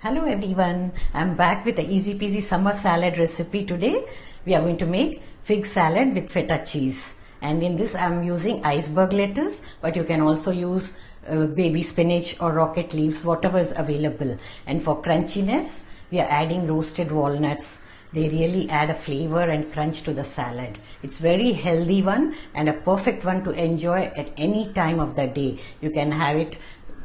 Hello everyone, I'm back with the easy peasy summer salad recipe today. We are going to make fig salad with feta cheese. And in this I'm using iceberg lettuce, but you can also use baby spinach or rocket leaves, whatever is available. And for crunchiness, we are adding roasted walnuts. They really add a flavor and crunch to the salad. It's very healthy one and a perfect one to enjoy at any time of the day. You can have it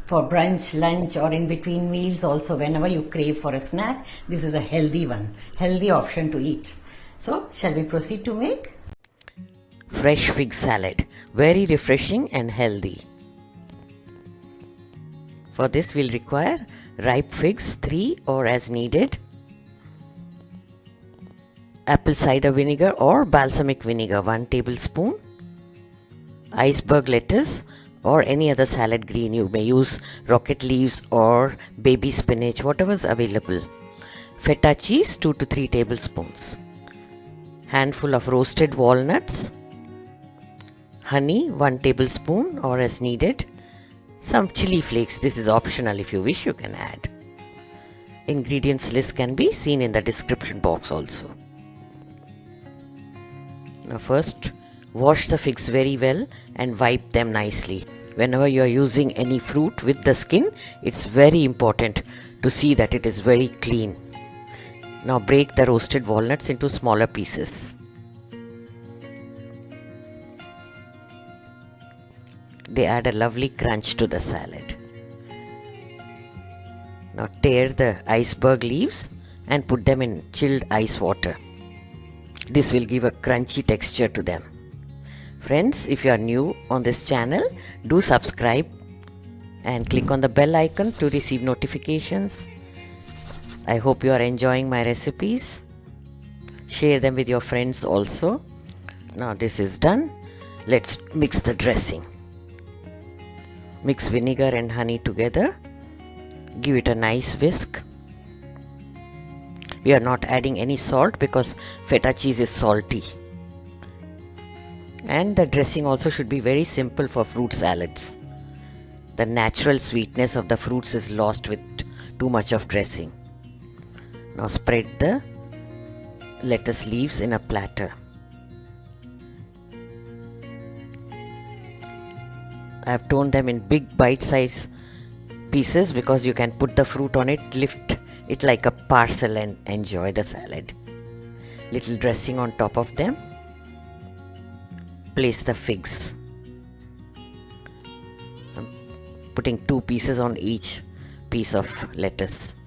for brunch, lunch, or in between meals also. Whenever you crave for a snack, this is a healthy one, healthy option to eat. So shall we proceed to make? Fresh fig salad, very refreshing and healthy. For this we'll require ripe figs, 3 or as needed, apple cider vinegar or balsamic vinegar, 1 tablespoon, iceberg lettuce or any other salad green. You may use rocket leaves or baby spinach, whatever is available. Feta cheese, 2 to 3 tablespoons. Handful of roasted walnuts. Honey, 1 tablespoon or as needed. Some chili flakes, this is optional, if you wish you can add. Ingredients list can be seen in the description box also. Now first, wash the figs very well and wipe them nicely. Whenever you are using any fruit with the skin, it's very important to see that it is very clean. Now break the roasted walnuts into smaller pieces. They add a lovely crunch to the salad. Now tear the iceberg leaves and put them in chilled ice water. This will give a crunchy texture to them. Friends, if you are new on this channel, do subscribe and click on the bell icon to receive notifications. I hope you are enjoying my recipes. Share them with your friends also. Now this is done. Let's mix the dressing. Mix vinegar and honey together. Give it a nice whisk. We are not adding any salt because feta cheese is salty. And the dressing also should be very simple for fruit salads. The natural sweetness of the fruits is lost with too much of dressing. Now spread the lettuce leaves in a platter. I have torn them in big bite-sized pieces because you can put the fruit on it, lift it like a parcel and enjoy the salad. Little dressing on top of them. Place the figs. I'm putting 2 pieces on each piece of lettuce.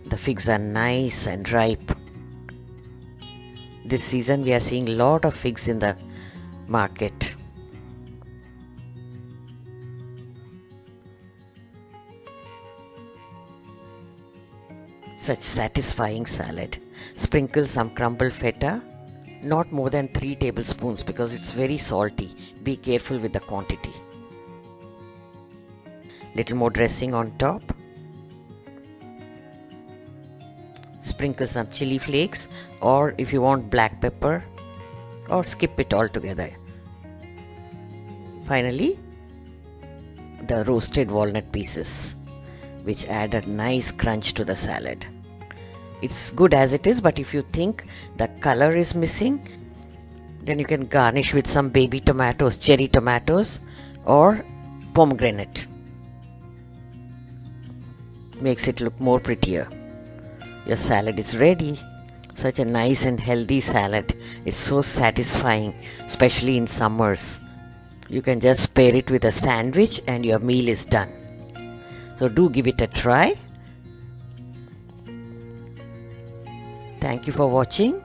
The figs are nice and ripe. This season we are seeing a lot of figs in the market. Such satisfying salad. Sprinkle some crumbled feta. Not more than 3 tablespoons because it's very salty. Be careful with the quantity. Little more dressing on top. Sprinkle some chili flakes, or if you want black pepper, or skip it altogether. Finally, the roasted walnut pieces, which add a nice crunch to the salad. It's good as it is, but if you think the color is missing, then you can garnish with some baby tomatoes, cherry tomatoes or pomegranate. Makes it look more prettier. Your salad is ready. Such a nice and healthy salad. It's so satisfying, especially in summers. You can just pair it with a sandwich and your meal is done. So do give it a try. Thank you for watching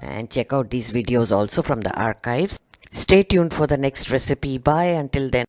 and check out these videos also from the archives. Stay tuned for the next recipe. Bye until then.